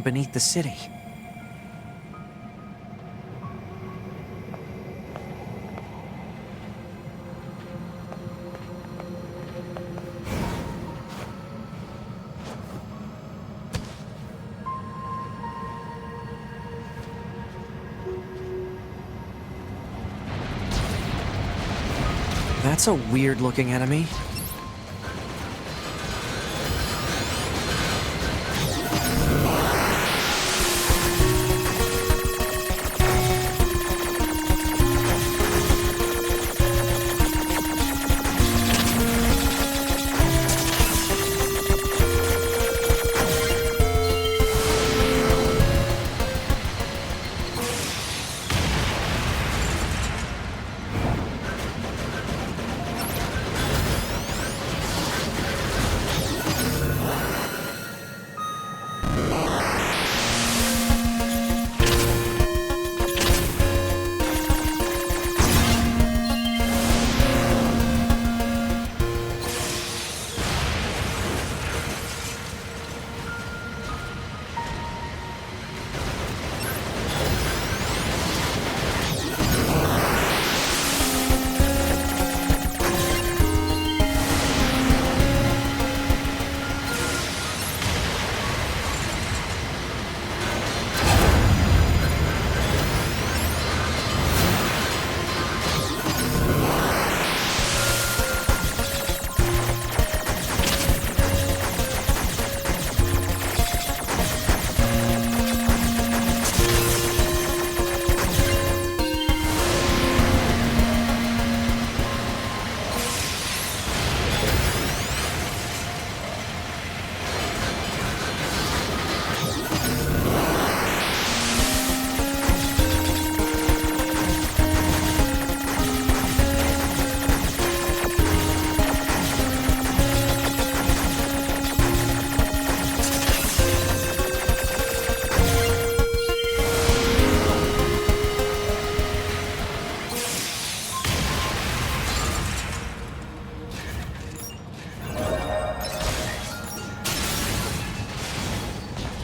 beneath the city. That's a weird-looking enemy.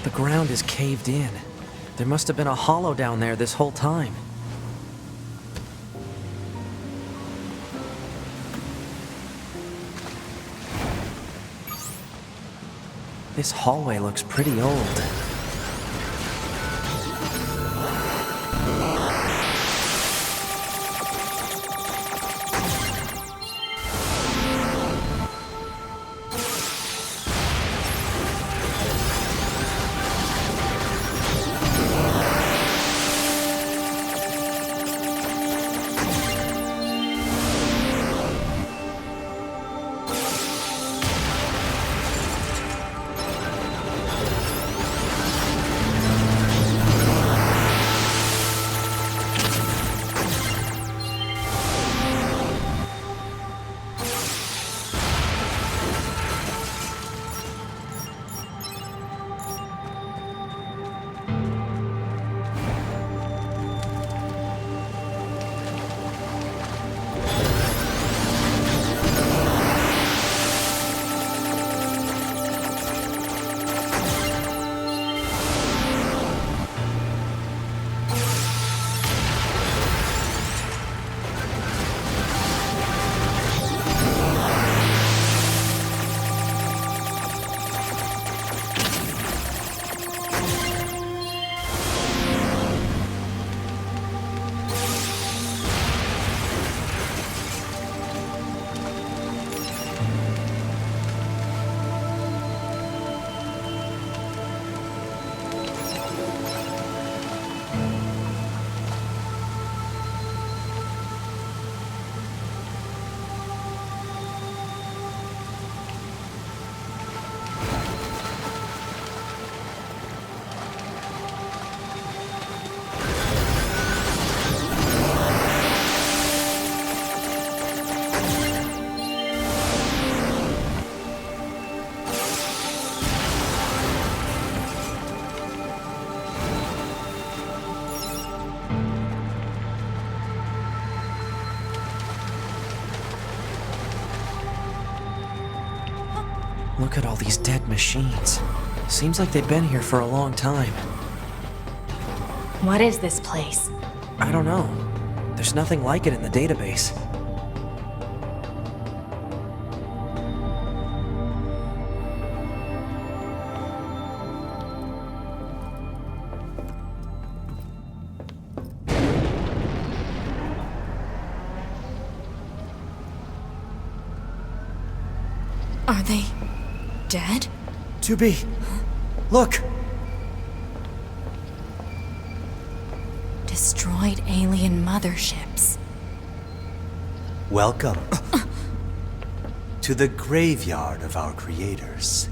The ground is caved in. There must have been a hollow down there this whole time. This hallway looks pretty old. Look at all these dead machines. Seems like they've been here for a long time. What is this place? I don't know. There's nothing like it in the database. Are they dead? 2B, look! Destroyed alien motherships. Welcome to the graveyard of our creators.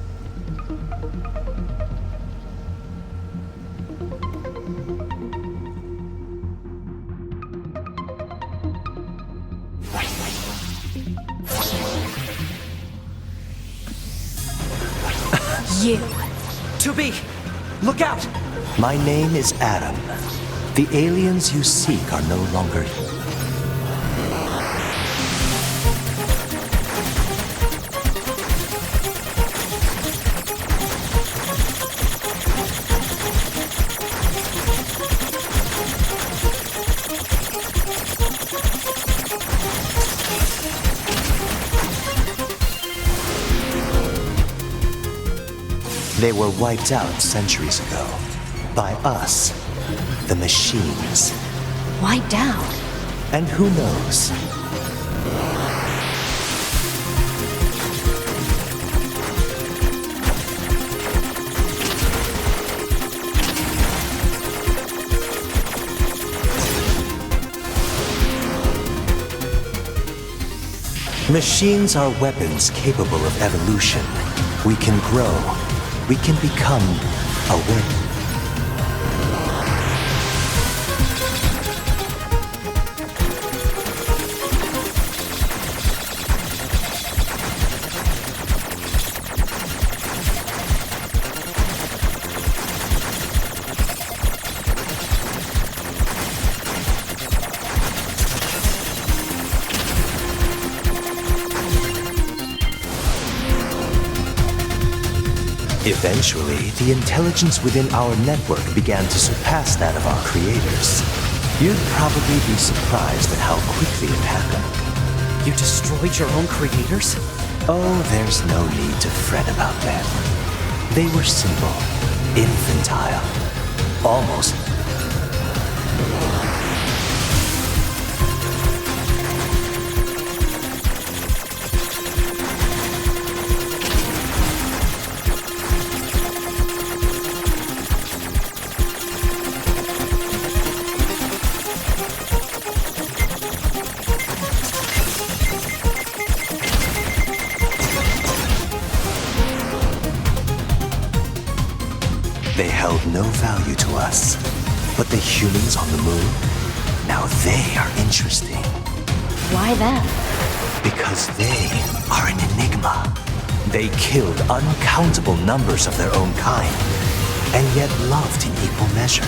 You. 2B, look out! My name is Adam. The aliens you seek are no longer here. They were wiped out centuries ago. By us, the machines. Wiped out. And who knows? Machines are weapons capable of evolution. We can grow. We can become aware. Eventually, the intelligence within our network began to surpass that of our creators. You'd probably be surprised at how quickly it happened. You destroyed your own creators? Oh, there's no need to fret about them. They were simple, infantile, almost. They held no value to us. But the humans on the moon, now they are interesting. Why them? Because they are an enigma. They killed uncountable numbers of their own kind, and yet loved in equal measure.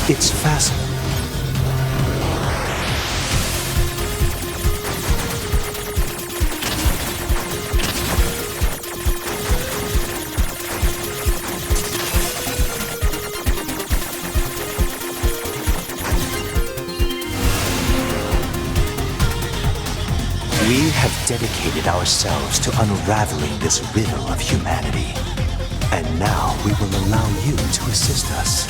It's fascinating. We have dedicated ourselves to unraveling this riddle of humanity. And now we will allow you to assist us.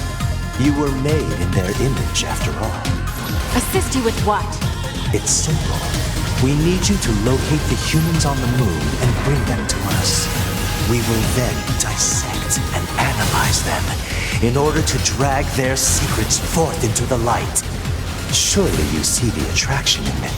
You were made in their image, after all. Assist you with what? It's simple. We need you to locate the humans on the moon and bring them to us. We will then dissect and analyze them in order to drag their secrets forth into the light. Surely you see the attraction in it.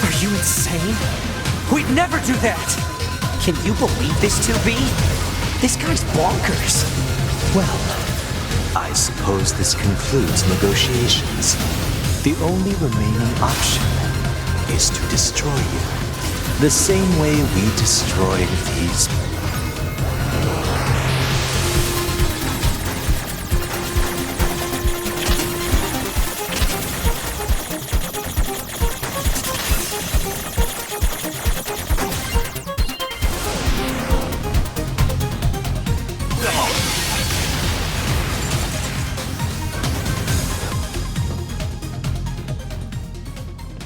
Are you insane? We'd never do that! Can you believe this, 2B? This guy's bonkers. Well, I suppose this concludes negotiations. The only remaining option is to destroy you. The same way we destroyed these.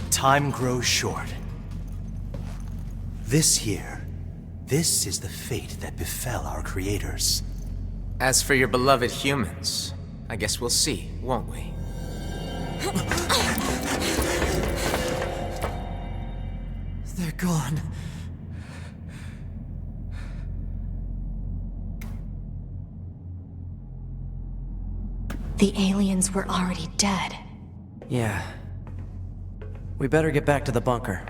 Time grows short. This year, this is the fate that befell our creators. As for your beloved humans, I guess we'll see, won't we? They're gone. The aliens were already dead. Yeah. We better get back to the bunker.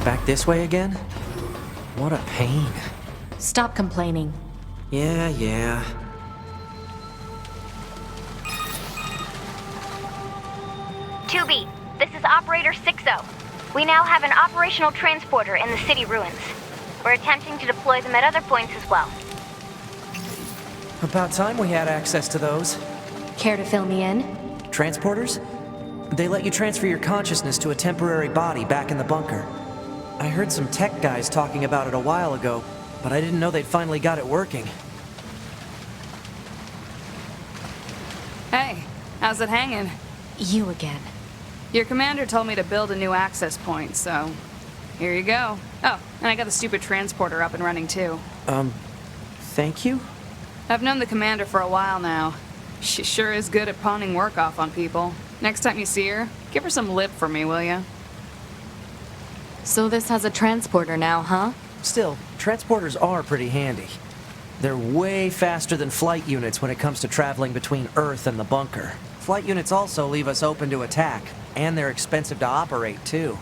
Back this way again? What a pain. Stop complaining. Yeah. 2B, this is Operator 6-0. We now have an operational transporter in the city ruins. We're attempting to deploy them at other points as well. About time we had access to those. Care to fill me in? Transporters? They let you transfer your consciousness to a temporary body back in the bunker. I heard some tech guys talking about it a while ago, but I didn't know they'd finally got it working. Hey, how's it hanging? You again. Your commander told me to build a new access point, so here you go. Oh, and I got the stupid transporter up and running too. Thank you? I've known the commander for a while now. She sure is good at pawning work off on people. Next time you see her, give her some lip for me, will ya? So this has a transporter now, huh? Still, transporters are pretty handy. They're way faster than flight units when it comes to traveling between Earth and the bunker. Flight units also leave us open to attack, and they're expensive to operate, too.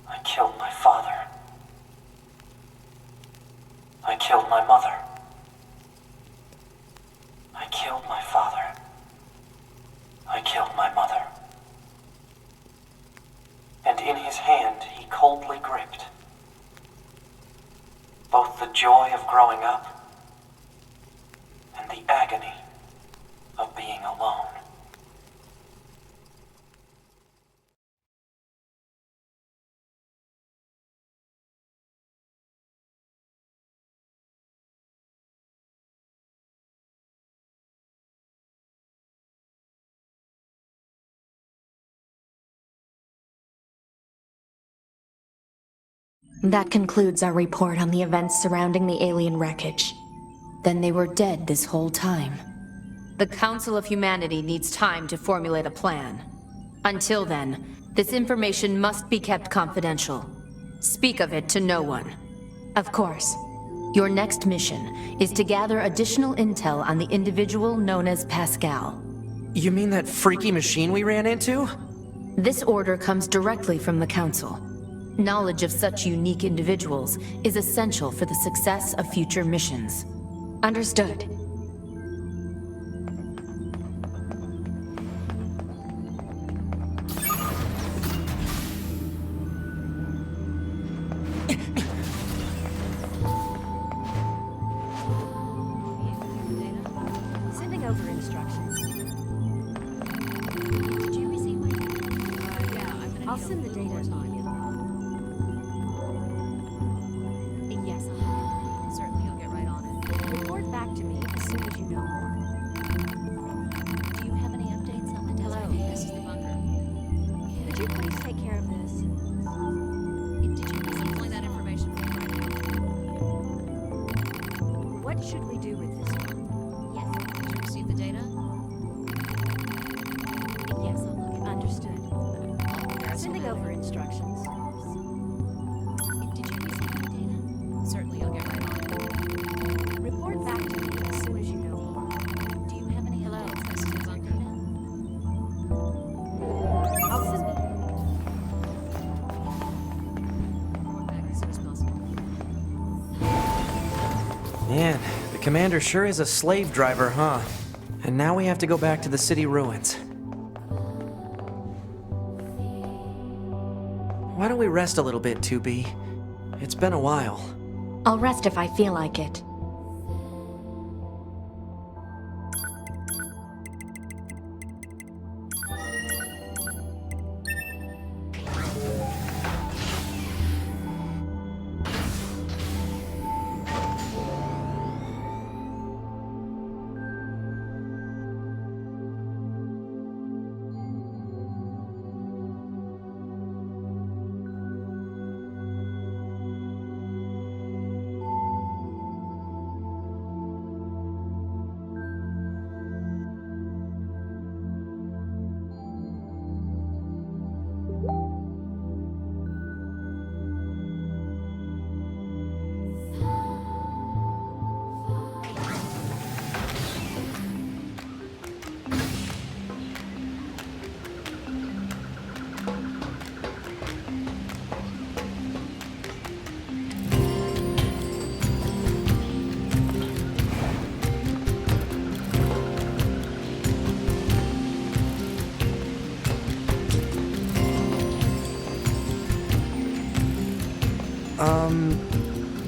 I killed my father. I killed my mother. I killed my father. I killed my mother. And in his hand he coldly gripped both the joy of growing up and the agony of being alone. That concludes our report on the events surrounding the alien wreckage. Then they were dead this whole time. The Council of Humanity needs time to formulate a plan. Until then, this information must be kept confidential. Speak of it to no one. Of course, your next mission is to gather additional intel on the individual known as Pascal. You mean that freaky machine we ran into? This order comes directly from the Council. Knowledge of such unique individuals is essential for the success of future missions. Understood. Sending over instructions. Did you receive my I'll send the data. Yes, certainly I'll get right on it. Report back to me as soon as instructions. Did you receive any data? Certainly, I'll get right on it. Report back to me as soon as you know more. Do you have any other interests in bunker now? I'll send it. Report back as soon as possible. Man, the commander sure is a slave driver, huh? And now we have to go back to the city ruins. Why don't we rest a little bit, 2B? It's been a while. I'll rest if I feel like it.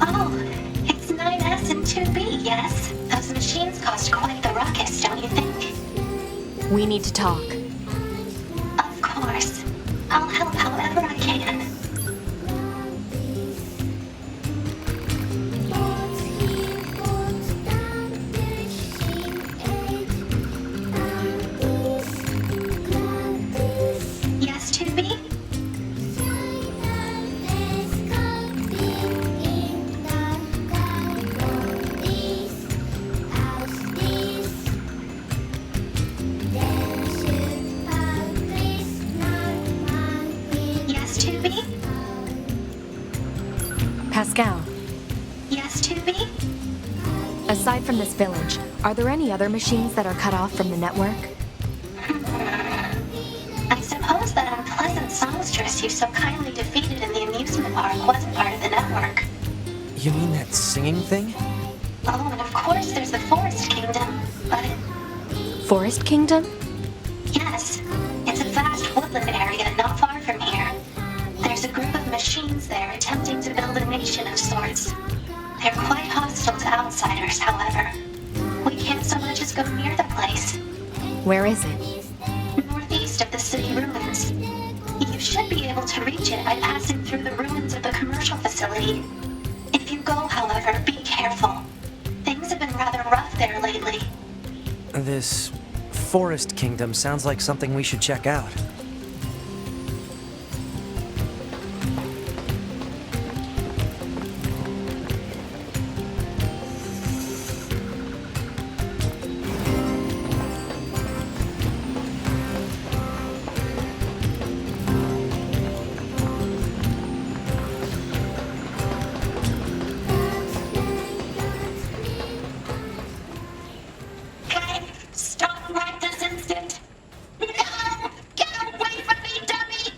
Oh, it's 9S and 2B, yes? Those machines caused quite the ruckus, don't you think? We need to talk. Of course. I'll help however I can. Yes, 2B? Yes, 2B? Pascal, Yes, 2B? aside from this village, are there any other machines that are cut off from the network? I suppose that unpleasant songstress you so kindly defeated in the amusement park wasn't part of the network. You mean that singing thing? Oh, and of course there's the Forest Kingdom, but Forest Kingdom? yes, it's a vast woodland area not far from here. There's a group of machines there attempting to build a nation of sorts. They're quite hostile to outsiders, however. We can't so much as go near the place. Where is it? Northeast of the city ruins. You should be able to reach it by passing through the ruins of the commercial facility. If you go, however, be careful. Things have been rather rough there lately. This Forest Kingdom sounds like something we should check out. Hey, stop right this instant! No! Get away from me, dummy!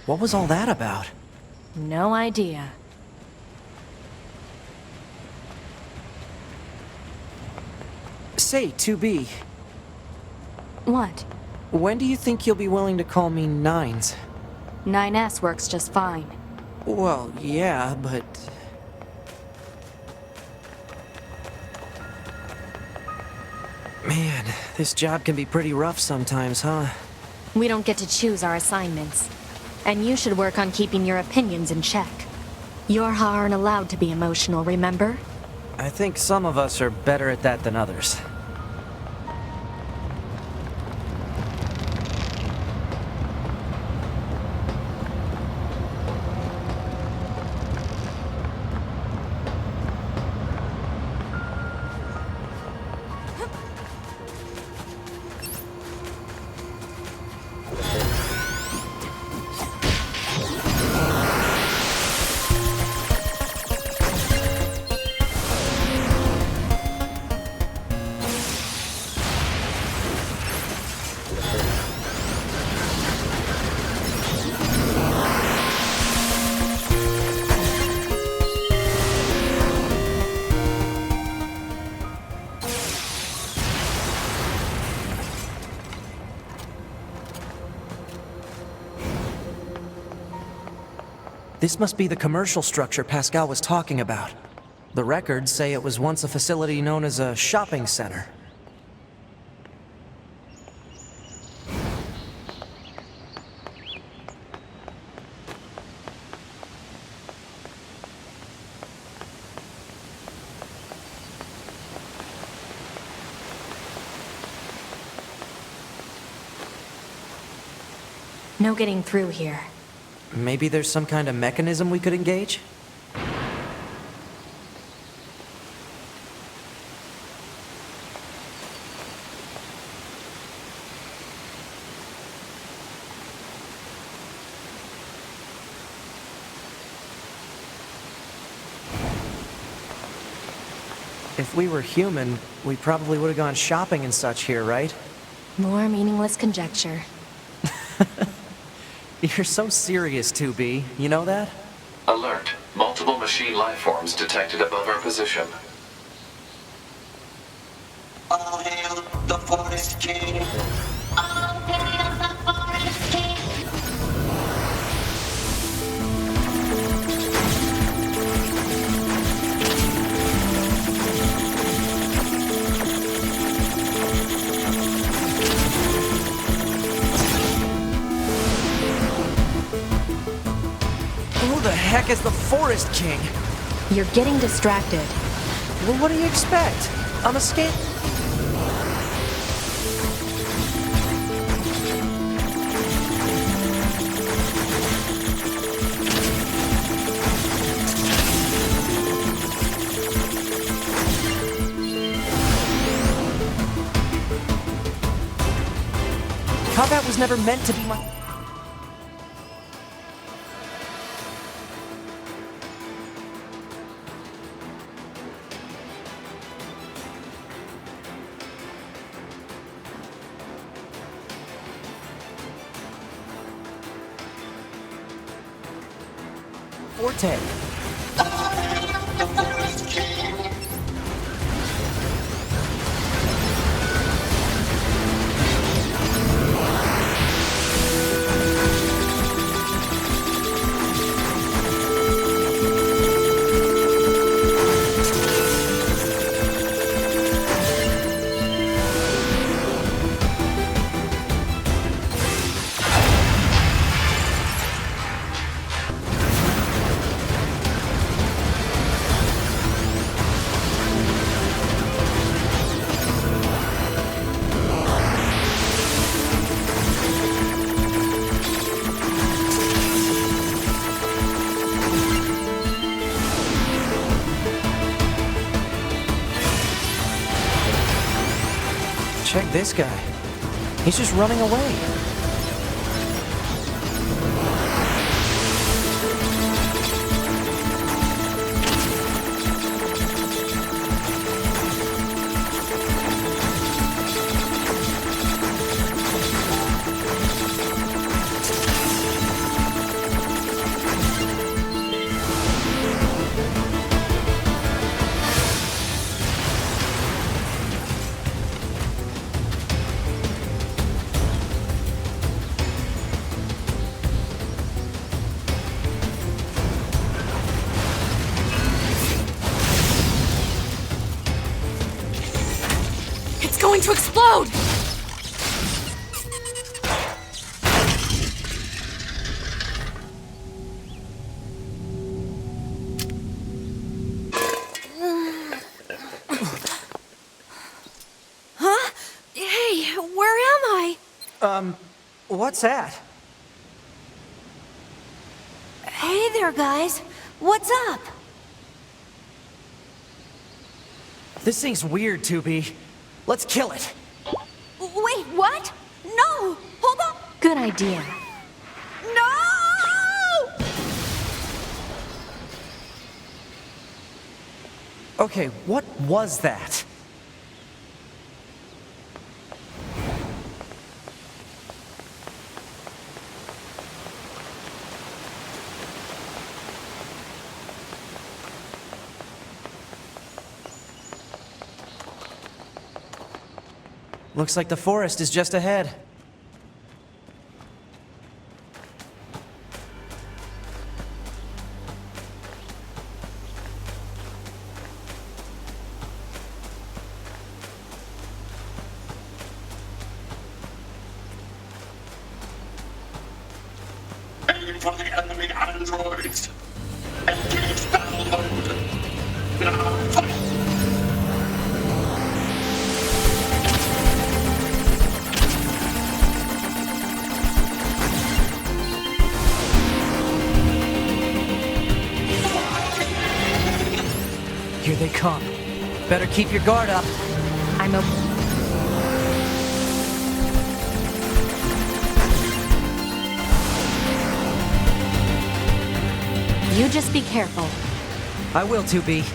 What was all that about? No idea. Say, 2B, What? when do you think you'll be willing to call me Nines? 9S works just fine. Well, yeah, but... Man, this job can be pretty rough sometimes, huh? We don't get to choose our assignments. And you should work on keeping your opinions in check. Yorha aren't allowed to be emotional, remember? I think some of us are better at that than others. This must be the commercial structure Pascal was talking about. The records say it was once a facility known as a shopping center. No getting through here. Maybe there's some kind of mechanism we could engage? If we were human, we probably would have gone shopping and such here, right? More meaningless conjecture. You're so serious, 2B. You know that? Alert. Multiple machine lifeforms detected above our position. All hail the Forest King! All hail the Forest King! Who the heck is the Forest King? You're getting distracted. Well, what do you expect? I'm a skate. Combat was never meant to be my... forte. All hail the Forest King! Check this guy. He's just running away. It's going to explode! Huh? Hey, where am I? What's that? Hey there, guys. What's up? This thing's weird, 2B. Let's kill it. Wait, what? No! Hold on! Good idea. No! Okay, what was that? Looks like the forest is just ahead. androids. Engage battle mode. Now fight. Here they come. Better keep your guard up. I'm open. You just be careful. I will, 2B.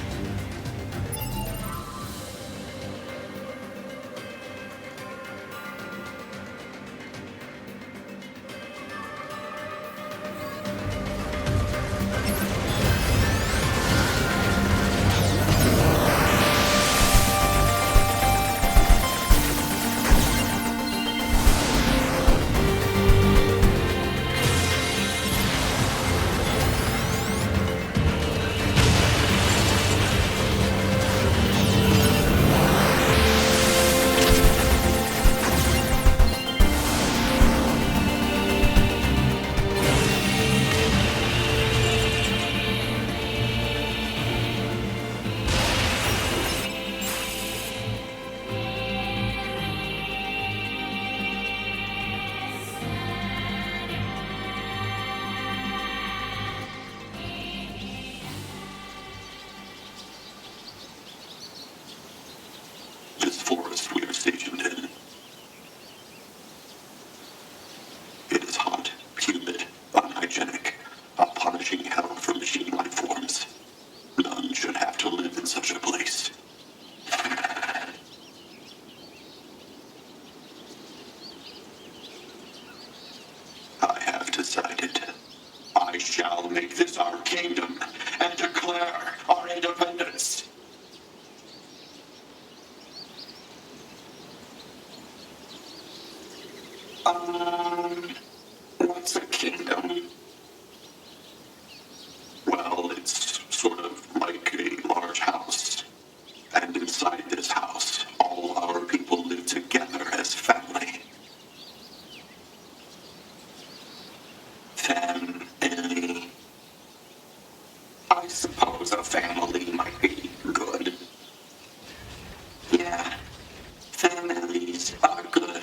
This forest we are stationed in. It is hot, humid, unhygienic, a punishing hell for machine life forms. None should have to live in such a place. I have decided. I shall make this our kingdom and declare our independence. What's a kingdom? Well, it's sort of like a large house. And inside this house, all our people live together as family. Family. I suppose a family might be good. Yeah, families are good.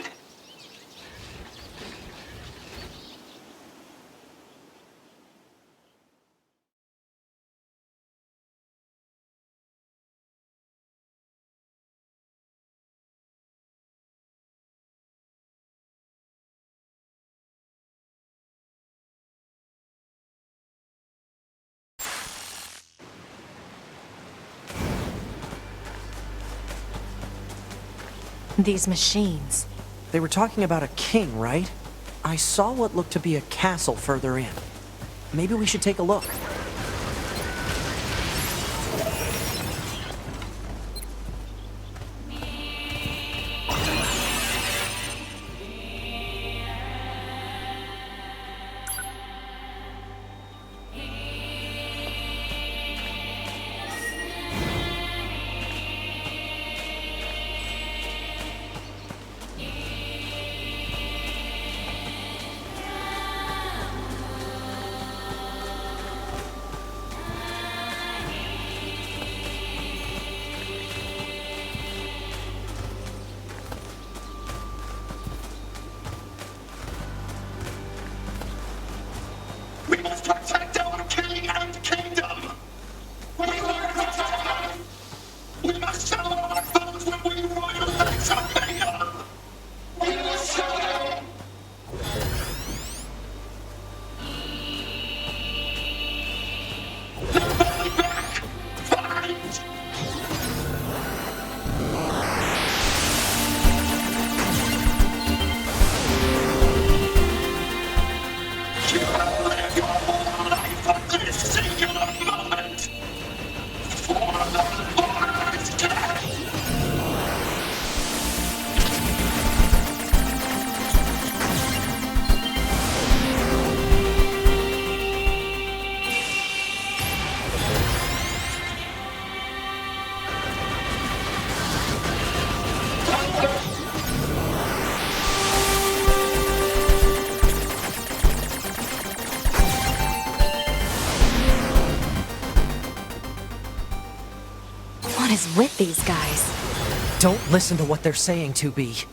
These machines. They were talking about a king, right? I saw what looked to be a castle further in. Maybe we should take a look. What is with these guys? Don't listen to what they're saying, 2B.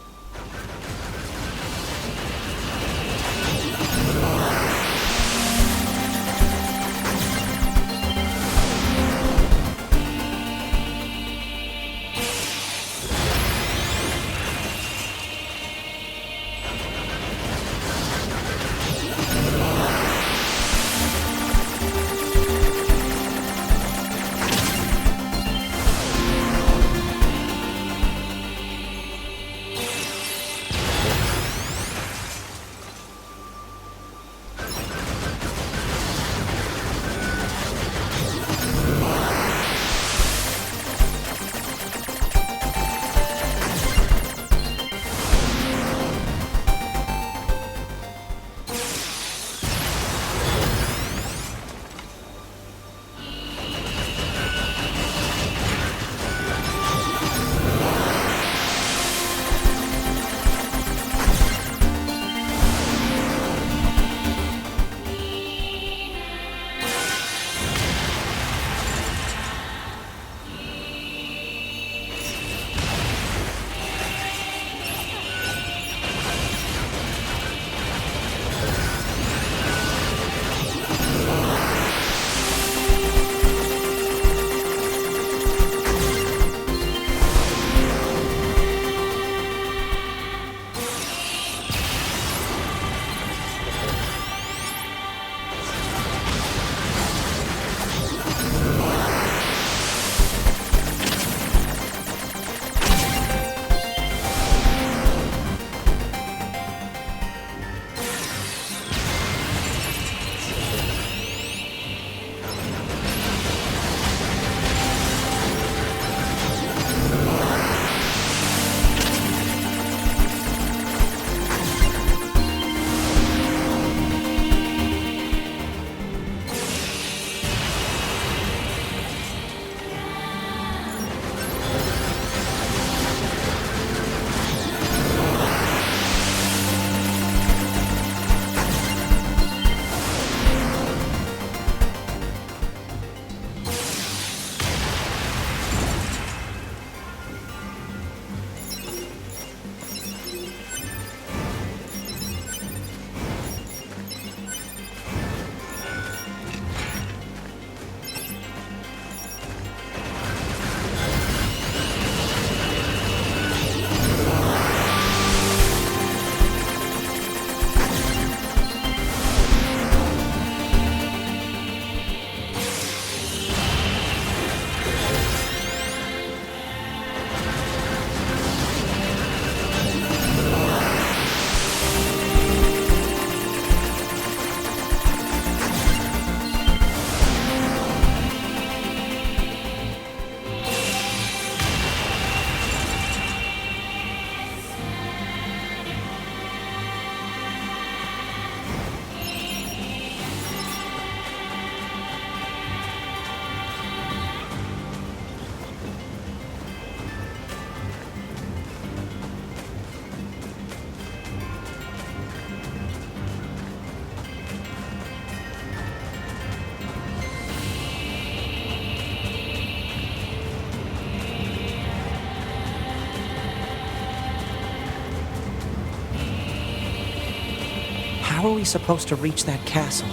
How are we supposed to reach that castle?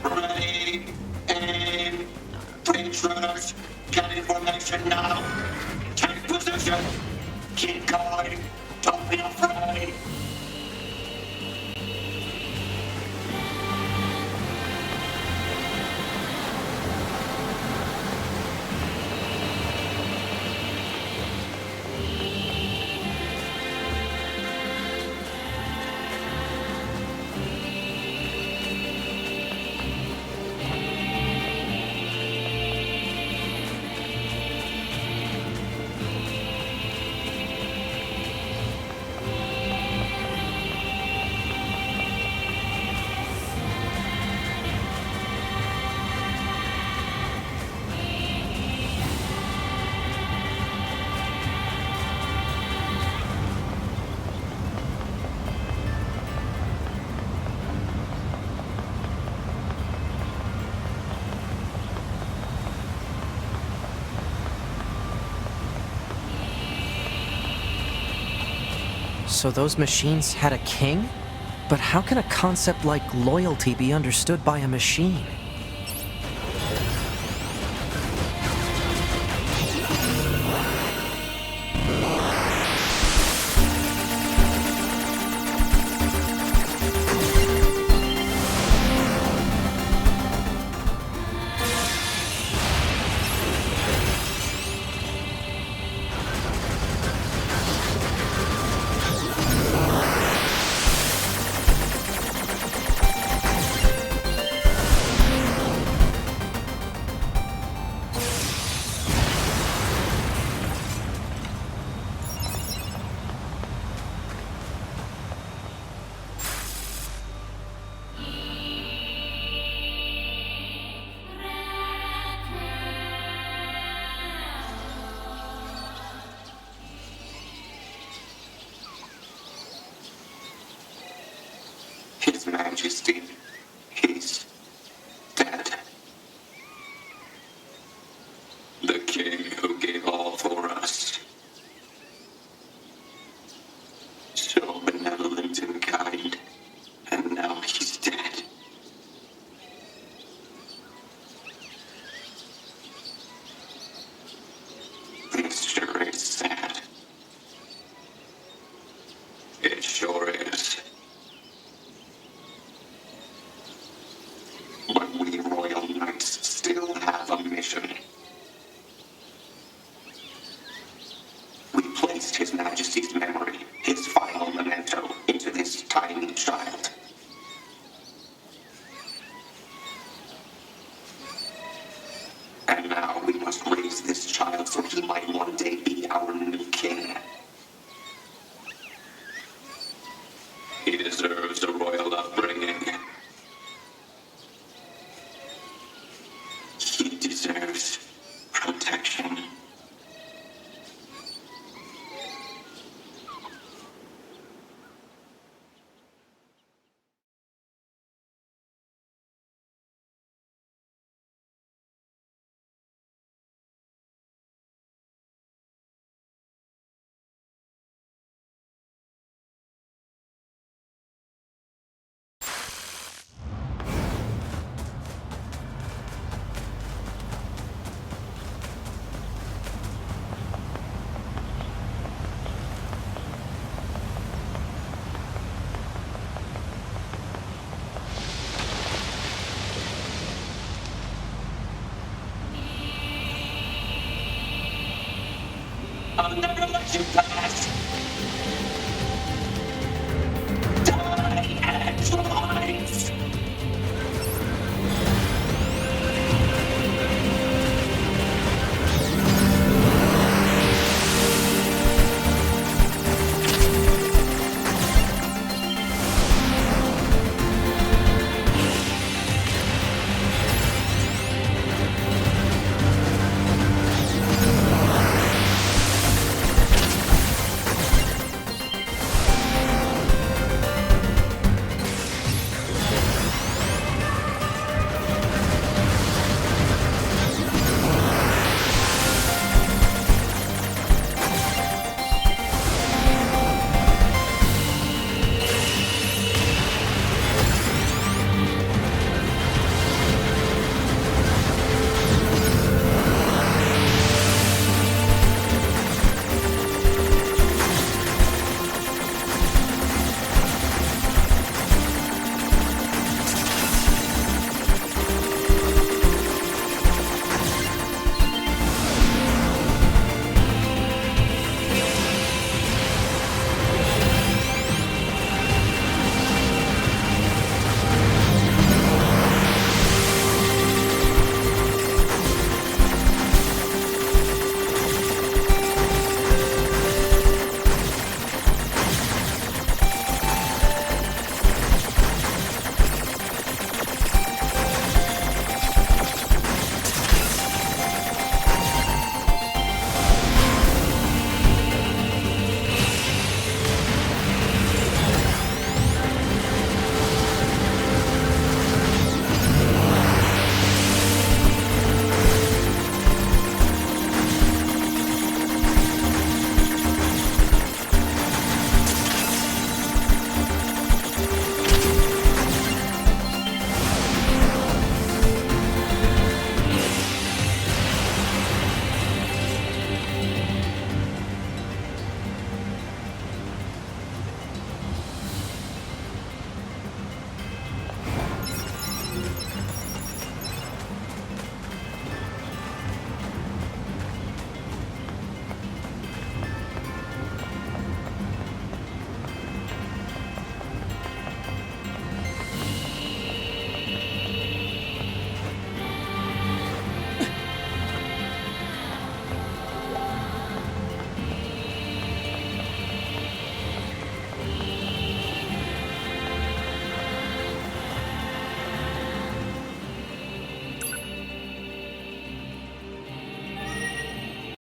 Ready, aim, intruders, get information now. Take position. Keep going. Don't be afraid. So those machines had a king? But how can a concept like loyalty be understood by a machine? His Majesty, he's dead. The king who gave all for us. So benevolent and kind, and now he's dead. This sure is sad. It sure is. But we royal knights still have a mission. We placed His Majesty's memory, his final memento, into this tiny child. And now we must raise this child so he might one day be our new king. He deserves a royal upbringing. He deserves protection. I'll never let you pass. Die, Androids!